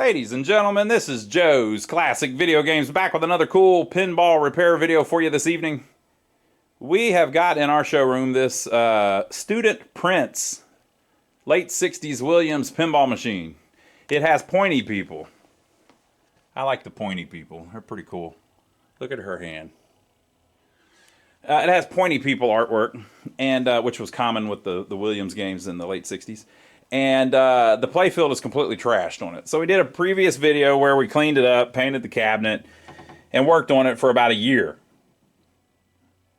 Ladies and gentlemen, this is Joe's Classic Video Games back with another cool pinball repair video for you this evening. We have got in our showroom this Student Prince late 60s Williams pinball machine. It has pointy people. I like the pointy people. They're pretty cool. Look at her hand. It has pointy people artwork, and which was common with the Williams games in the late 60s. And the playfield is completely trashed on it. So we did a previous video where we cleaned it up, painted the cabinet, and worked on it for about a year.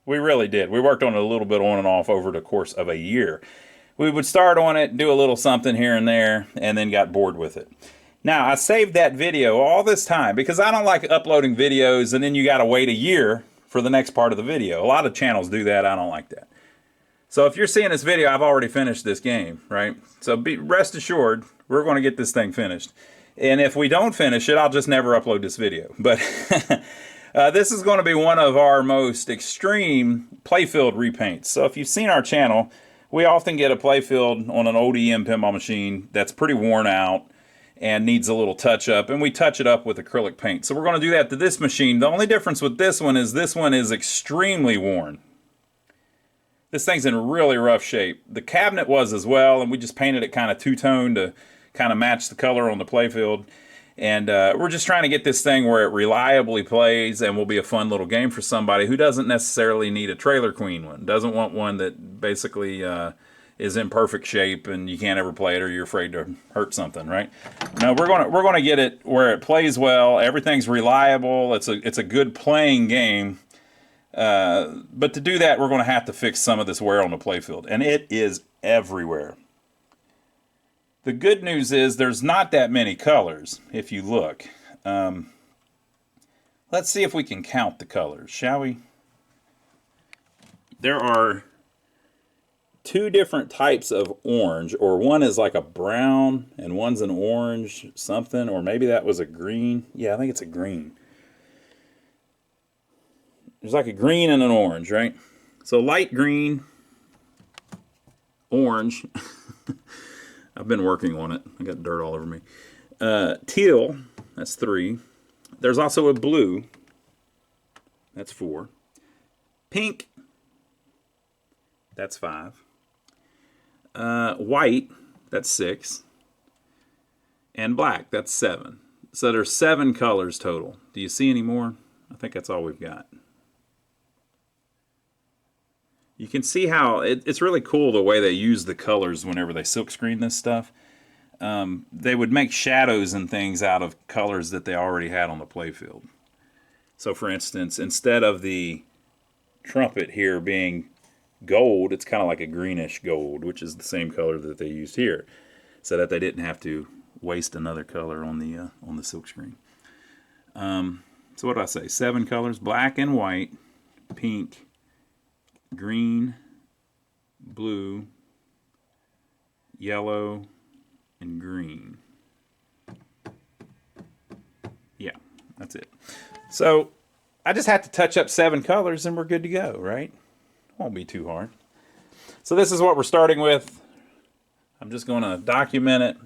We really did. We worked on it a little bit on and off over the course of a year. We would start on it, do a little something here and there, and then got bored with it. Now, I saved that video all this time because I don't like uploading videos and then you got to wait a year for the next part of the video. A lot of channels do that. I don't like that. So if you're seeing this video, I've already finished this game, right? So rest assured, we're going to get this thing finished. And if we don't finish it, I'll just never upload this video. But this is going to be one of our most extreme playfield repaints. So if you've seen our channel, we often get a playfield on an old EM pinball machine that's pretty worn out and needs a little touch up, and we touch it up with acrylic paint. So we're going to do that to this machine. The only difference with this one is extremely worn. This thing's in really rough shape. The cabinet was as well, and we just painted it kind of two-tone to kind of match the color on the playfield. And we're just trying to get this thing where it reliably plays and will be a fun little game for somebody who doesn't necessarily need a trailer queen one. Doesn't want one that basically is in perfect shape and you can't ever play it or you're afraid to hurt something, right? No, we're gonna get it where it plays well. Everything's reliable. It's a good playing game. But to do that, we're going to have to fix some of this wear on the playfield, and it is everywhere. The good news is there's not that many colors, if you look. Let's see if we can count the colors, shall we? There are two different types of orange, or one is like a brown, and one's an orange something, or maybe that was a green. Yeah, I think it's a green. There's like a green and an orange, right? So light green, orange. I've been working on it. I got dirt all over me. Teal, that's 3. There's also a blue. That's 4. Pink, that's 5. White, that's 6. And black, that's 7. So there's 7 colors total. Do you see any more? I think that's all we've got. You can see how it's really cool the way they use the colors whenever they silkscreen this stuff. They would make shadows and things out of colors that they already had on the playfield. So for instance, instead of the trumpet here being gold, it's kind of like a greenish gold, which is the same color that they used here, so that they didn't have to waste another color on the silkscreen. So what do I say? 7 colors: black and white, pink, green, blue, yellow, and green. Yeah, that's it. So I just have to touch up 7 colors and we're good to go, right? Won't be too hard. So this is what we're starting with. I'm just going to document it.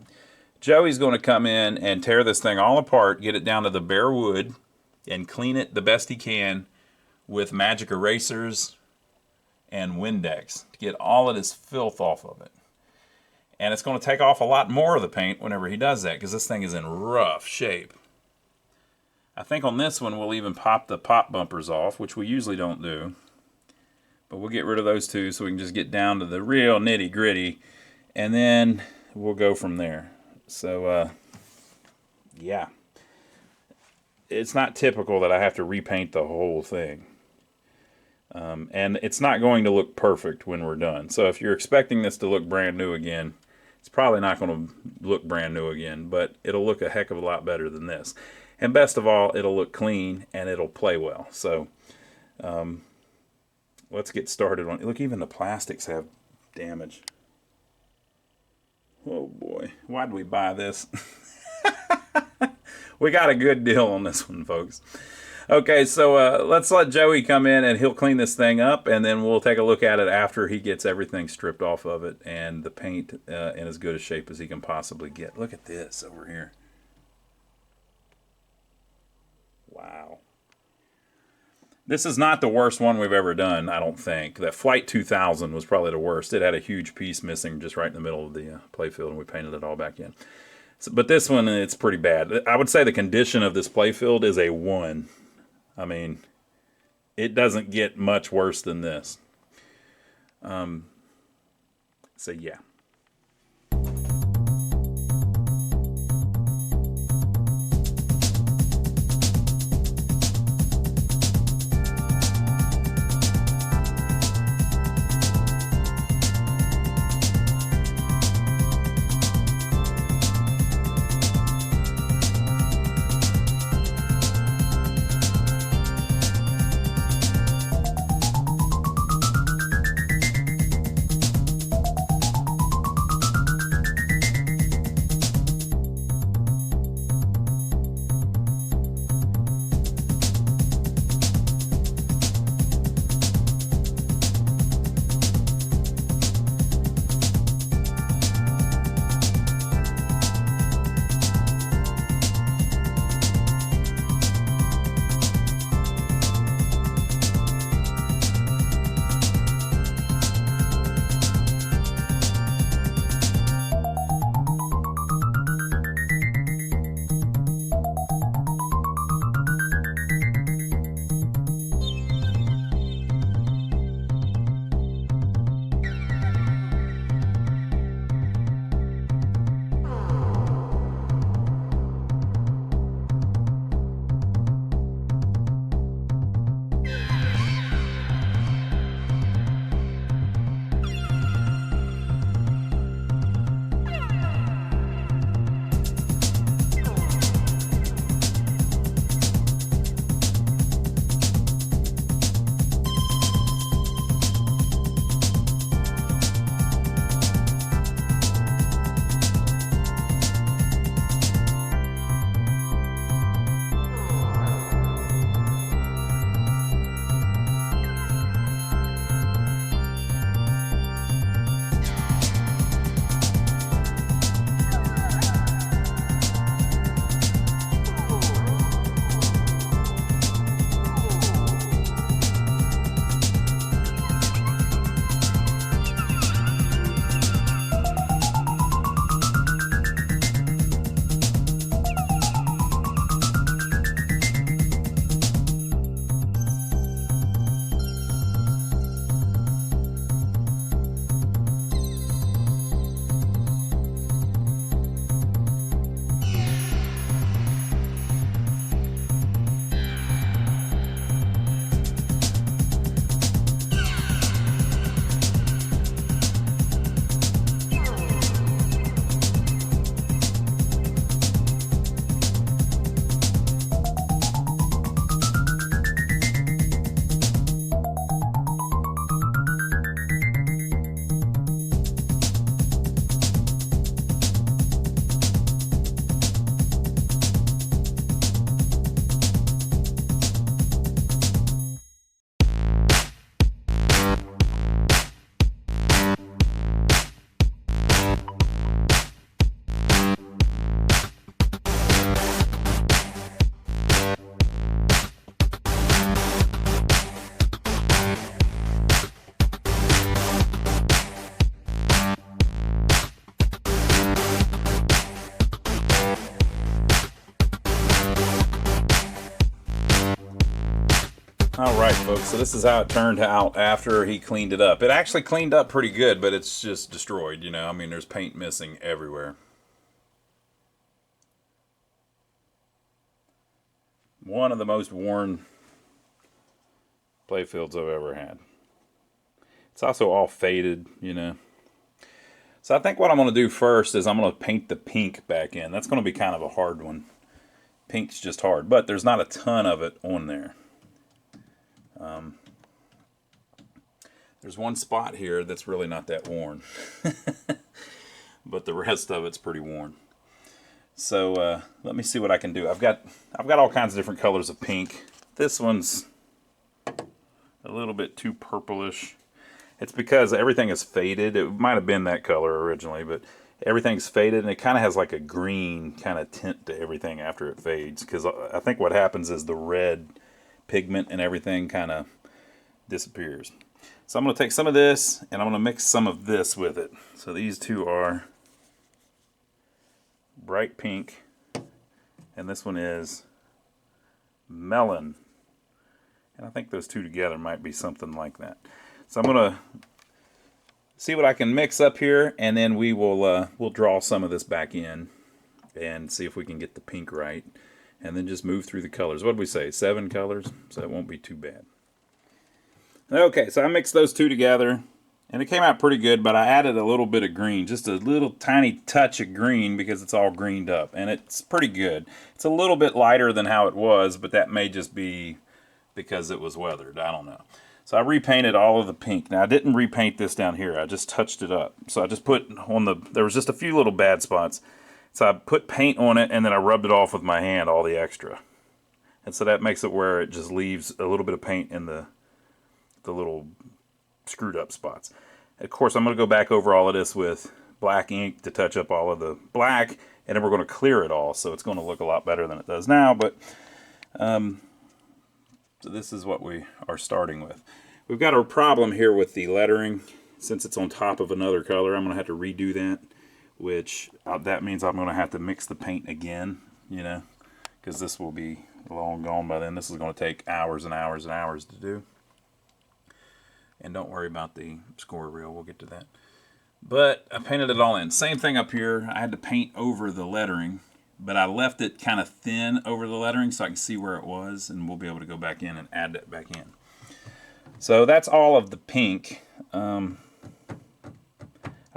Joey's going to come in and tear this thing all apart, get it down to the bare wood, and clean it the best he can with magic erasers and Windex to get all of this filth off of it. And it's going to take off a lot more of the paint whenever he does that, because this thing is in rough shape. I think on this one we'll even pop the pop bumpers off, which we usually don't do. But we'll get rid of those two so we can just get down to the real nitty gritty, and then we'll go from there. So yeah, it's not typical that I have to repaint the whole thing. And it's not going to look perfect when we're done. So if you're expecting this to look brand new again, it's probably not going to look brand new again, but it'll look a heck of a lot better than this. And best of all, it'll look clean and it'll play well. So let's get started on it. Look, even the plastics have damage. Oh boy, why did we buy this? We got a good deal on this one, folks. Okay, so let's let Joey come in and he'll clean this thing up, and then we'll take a look at it after he gets everything stripped off of it and the paint in as good a shape as he can possibly get. Look at this over here. Wow. This is not the worst one we've ever done, I don't think. That Flight 2000 was probably the worst. It had a huge piece missing just right in the middle of the playfield, and we painted it all back in. So, but this one, it's pretty bad. I would say the condition of this playfield is a 1. I mean, it doesn't get much worse than this. So yeah. Alright folks, so this is how it turned out after he cleaned it up. It actually cleaned up pretty good, but it's just destroyed, you know. I mean, there's paint missing everywhere. One of the most worn playfields I've ever had. It's also all faded, you know. So I think what I'm going to do first is I'm going to paint the pink back in. That's going to be kind of a hard one. Pink's just hard, but there's not a ton of it on there. There's one spot here that's really not that worn, but the rest of it's pretty worn. So let me see what I can do. I've got all kinds of different colors of pink. This one's a little bit too purplish. It's because everything is faded. It might have been that color originally, but everything's faded, and it kind of has like a green kind of tint to everything after it fades, because I think what happens is the red pigment and everything kind of disappears. So I'm going to take some of this and I'm going to mix some of this with it. So these two are bright pink and this one is melon. And I think those two together might be something like that. So I'm going to see what I can mix up here, and then we'll draw some of this back in and see if we can get the pink right, and then just move through the colors. What did we say? 7 colors, so it won't be too bad. Okay, so I mixed those two together, and it came out pretty good, but I added a little bit of green, just a little tiny touch of green because it's all greened up, and it's pretty good. It's a little bit lighter than how it was, but that may just be because it was weathered. I don't know. So I repainted all of the pink. Now I didn't repaint this down here. I just touched it up. So I just put on there was just a few little bad spots. So I put paint on it and then I rubbed it off with my hand, all the extra. And so that makes it where it just leaves a little bit of paint in the little screwed up spots. Of course, I'm going to go back over all of this with black ink to touch up all of the black, and then we're going to clear it all, so it's going to look a lot better than it does now. But so this is what we are starting with. We've got a problem here with the lettering. Since it's on top of another color, I'm going to have to redo that, which that means I'm going to have to mix the paint again, you know, because this will be long gone by then. This is going to take hours and hours and hours to do. And don't worry about the score reel, we'll get to that. But I painted it all in. Same thing up here. I had to paint over the lettering, but I left it kind of thin over the lettering so I can see where it was, and we'll be able to go back in and add that back in. So that's all of the pink. I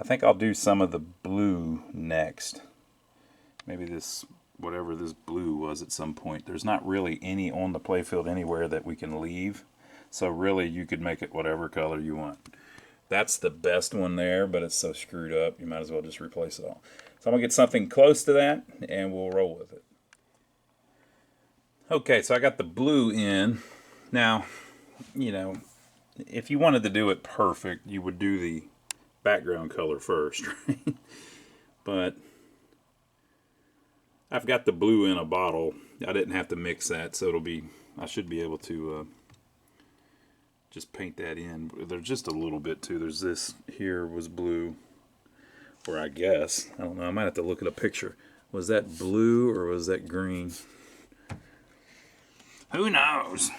think I'll do some of the blue next. Maybe this, whatever this blue was at some point. There's not really any on the playfield anywhere that we can leave. So really, you could make it whatever color you want. That's the best one there, but it's so screwed up, you might as well just replace it all. So I'm going to get something close to that, and we'll roll with it. Okay, so I got the blue in. Now, you know, if you wanted to do it perfect, you would do the background color first, right? But I've got the blue in a bottle. I didn't have to mix that, so I should be able to just paint that in. There's just a little bit too. There's this here was blue, or I guess, I don't know, I might have to look at a picture. Was that blue or was that green? Who knows?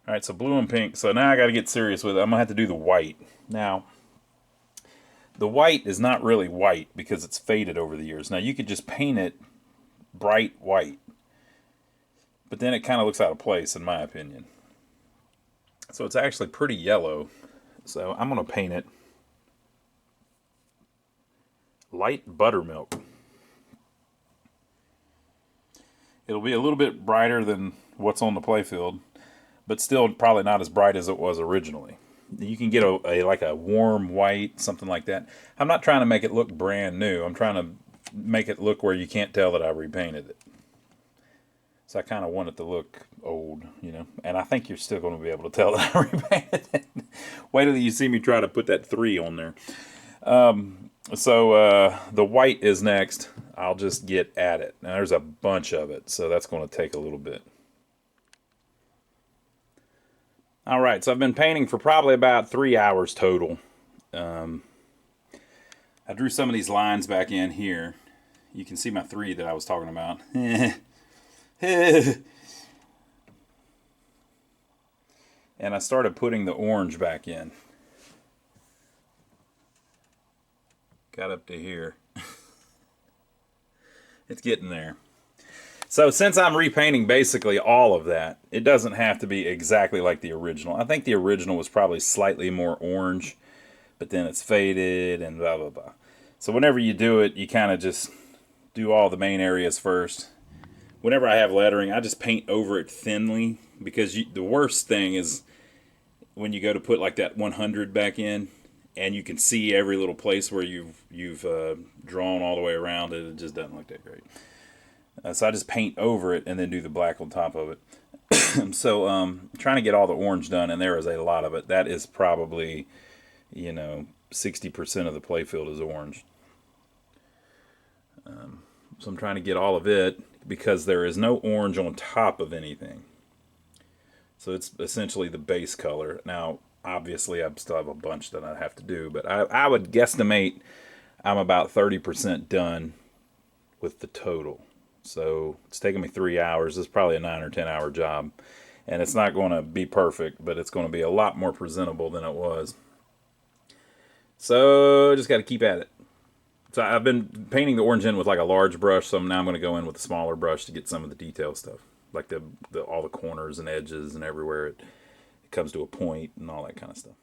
Alright, so blue and pink. So now I got to get serious with it. I'm going to have to do the white. Now, the white is not really white because it's faded over the years. Now, you could just paint it bright white, but then it kind of looks out of place in my opinion. So it's actually pretty yellow. So I'm going to paint it light buttermilk. It'll be a little bit brighter than what's on the playfield, but still probably not as bright as it was originally. You can get like a warm white, something like that. I'm not trying to make it look brand new. I'm trying to make it look where you can't tell that I repainted it. So I kind of want it to look old, you know. And I think you're still going to be able to tell that I repainted it. Wait till you see me try to put that 3 on there. So the white is next. I'll just get at it. Now there's a bunch of it, so that's going to take a little bit. Alright, so I've been painting for probably about 3 hours total. I drew some of these lines back in here. You can see my 3 that I was talking about. And I started putting the orange back in. Got up to here. It's getting there. So since I'm repainting basically all of that, it doesn't have to be exactly like the original. I think the original was probably slightly more orange, but then it's faded and blah, blah, blah. So whenever you do it, you kind of just do all the main areas first. Whenever I have lettering, I just paint over it thinly, because the worst thing is when you go to put like that 100 back in, and you can see every little place where you've drawn all the way around it. It just doesn't look that great. So I just paint over it and then do the black on top of it. So trying to get all the orange done, and there is a lot of it. That is probably, you know, 60% of the playfield is orange. So I'm trying to get all of it because there is no orange on top of anything. So it's essentially the base color. Now, obviously, I still have a bunch that I have to do, but I would guesstimate I'm about 30% done with the total. So it's taking me 3 hours. It's probably a 9 or 10 hour job. And it's not going to be perfect, but it's going to be a lot more presentable than it was. So just got to keep at it. So I've been painting the orange in with like a large brush, so now I'm going to go in with a smaller brush to get some of the detail stuff. Like all the corners and edges and everywhere it comes to a point and all that kind of stuff.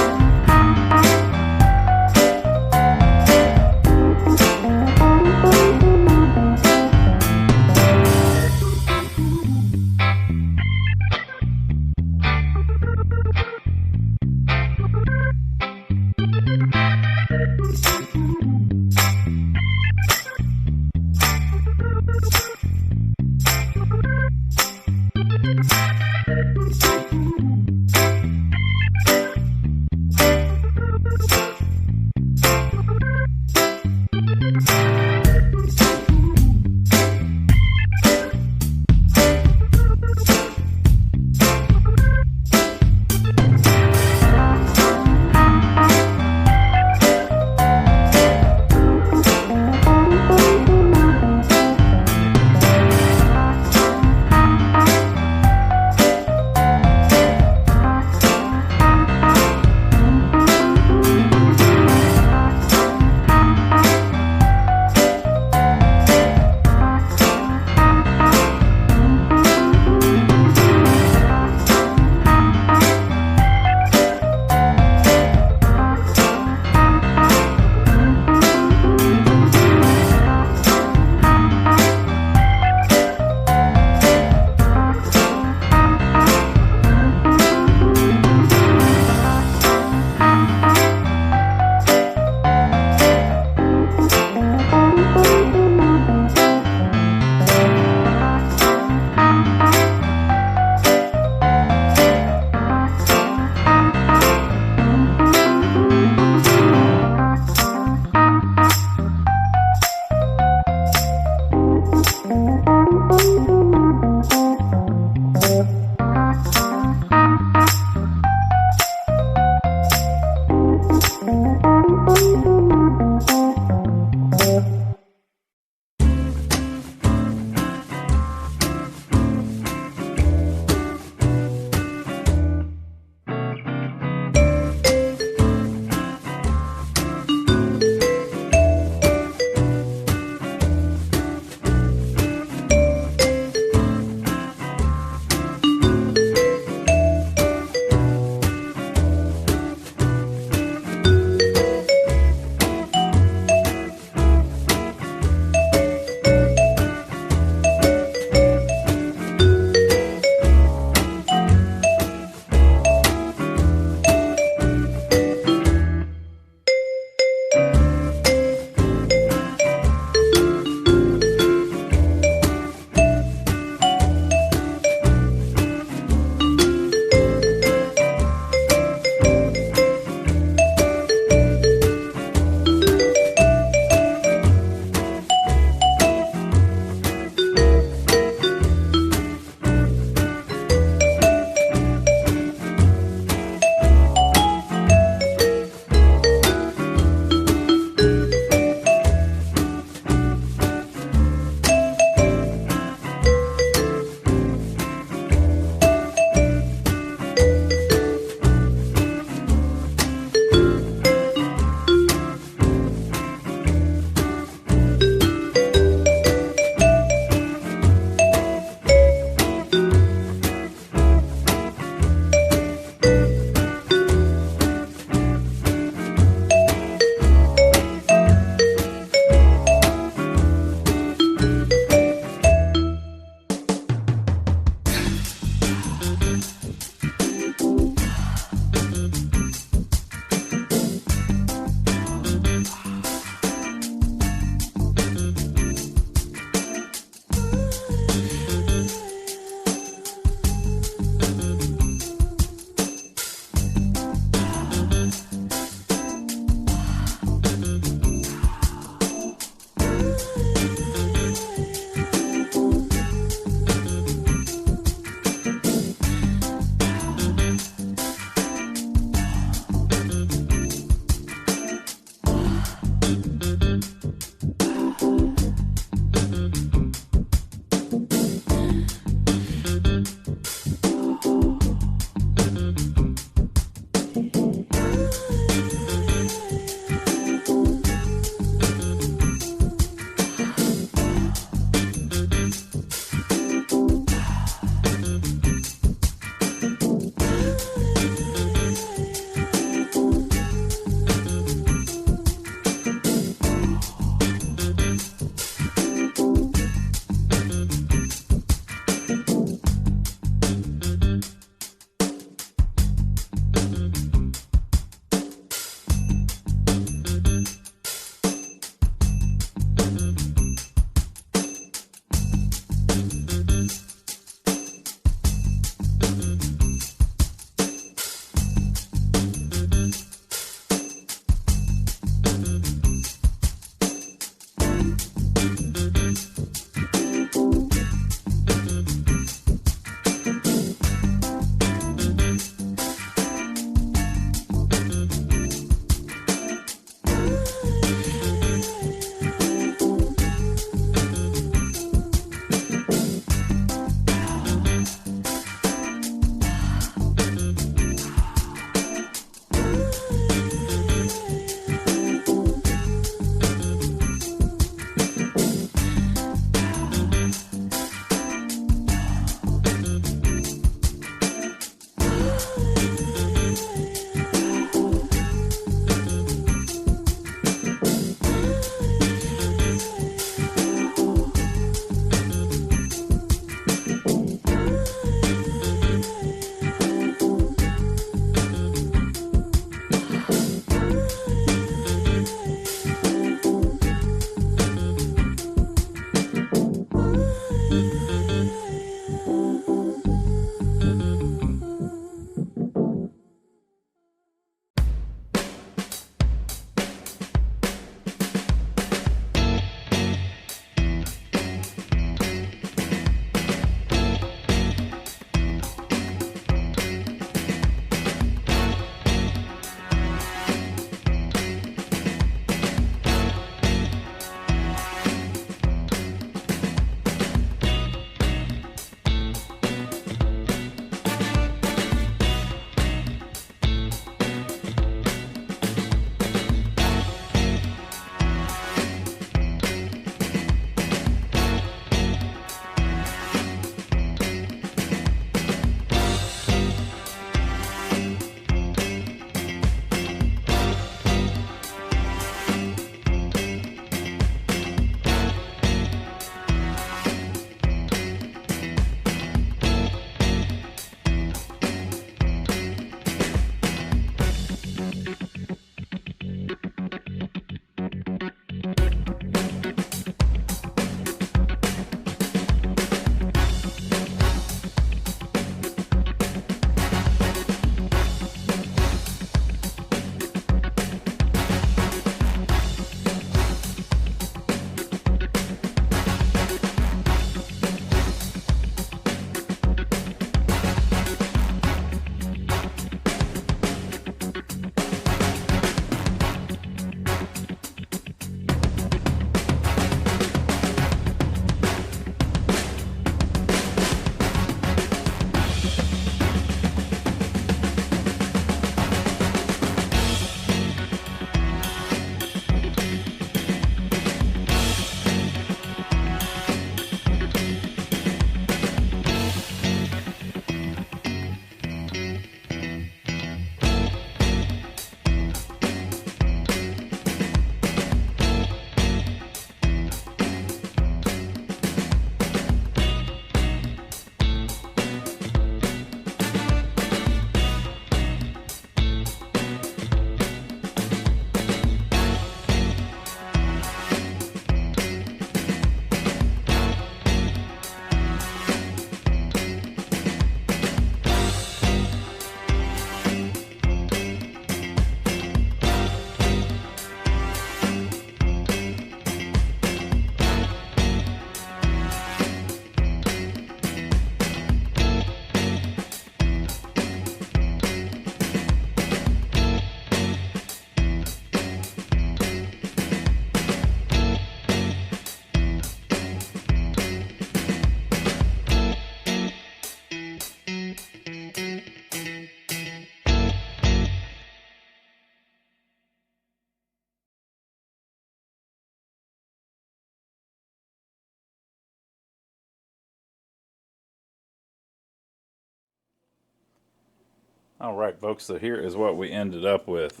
All right, folks, so here is what we ended up with.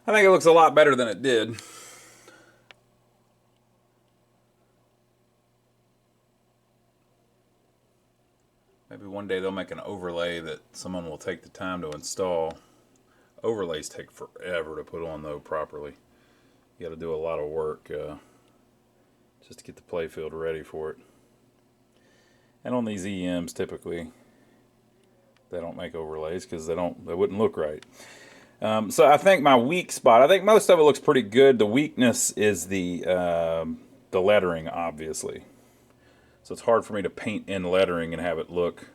I think it looks a lot better than it did. Maybe one day they'll make an overlay that someone will take the time to install. Overlays take forever to put on, though, properly. You got to do a lot of work just to get the playfield ready for it. And on these EMs, typically, they don't make overlays because they wouldn't look right. So I think my weak spot, I think most of it looks pretty good. The weakness is the lettering, obviously. So it's hard for me to paint in lettering and have it look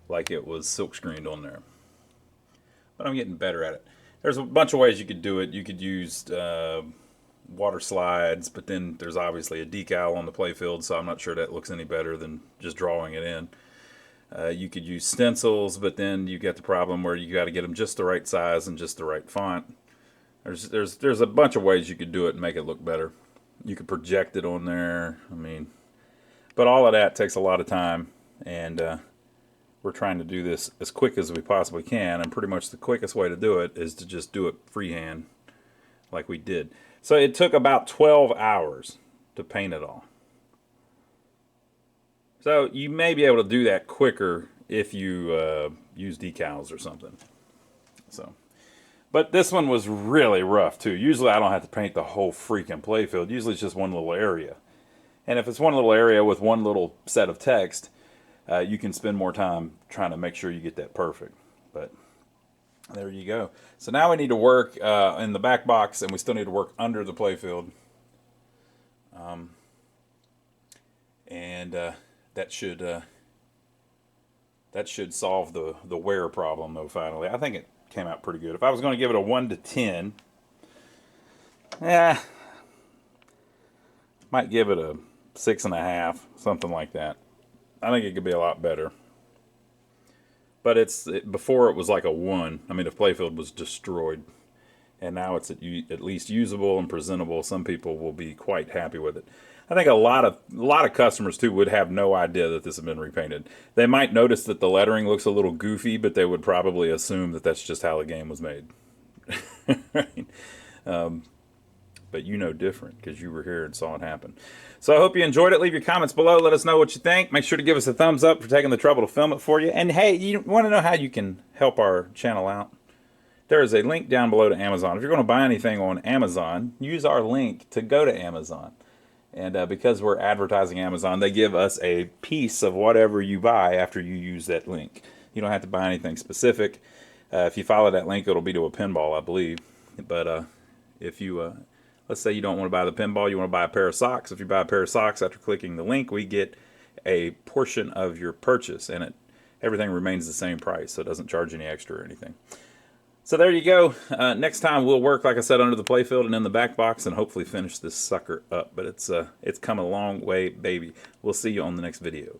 like it was silkscreened on there. But I'm getting better at it. There's a bunch of ways you could do it. You could use water slides, but then there's obviously a decal on the playfield, so I'm not sure that looks any better than just drawing it in. You could use stencils, but then you get the problem where you got to get them just the right size and just the right font. There's a bunch of ways you could do it and make it look better. You could project it on there. I mean, but all of that takes a lot of time, and we're trying to do this as quick as we possibly can, and pretty much the quickest way to do it is to just do it freehand like we did. So it took about 12 hours to paint it all. So you may be able to do that quicker if you use decals or something. So, but this one was really rough too. Usually I don't have to paint the whole freaking playfield. Usually it's just one little area. And if it's one little area with one little set of text, you can spend more time trying to make sure you get that perfect. But there you go. So now we need to work in the back box, and we still need to work under the playfield. That should solve the wear problem, though, finally. I think it came out pretty good. If I was going to give it a 1 to 10, might give it a 6.5, something like that. I think it could be a lot better. But before it was like a 1. I mean, the playfield was destroyed. And now it's at least usable and presentable. Some people will be quite happy with it. I think a lot of customers, too, would have no idea that this had been repainted. They might notice that the lettering looks a little goofy, but they would probably assume that that's just how the game was made. Right? But you know different because you were here and saw it happen. So I hope you enjoyed it. Leave your comments below. Let us know what you think. Make sure to give us a thumbs up for taking the trouble to film it for you. And hey, you want to know how you can help our channel out? There is a link down below to Amazon. If you're going to buy anything on Amazon, use our link to go to Amazon. And because we're advertising Amazon, they give us a piece of whatever you buy after you use that link. You don't have to buy anything specific. If you follow that link, it'll be to a pinball, I believe. But if you... let's say you don't want to buy the pinball, you want to buy a pair of socks. If you buy a pair of socks after clicking the link, we get a portion of your purchase, and everything remains the same price, so it doesn't charge any extra or anything. So there you go. Next time we'll work, like I said, under the playfield and in the back box, and hopefully finish this sucker up. But it's come a long way, baby. We'll see you on the next video.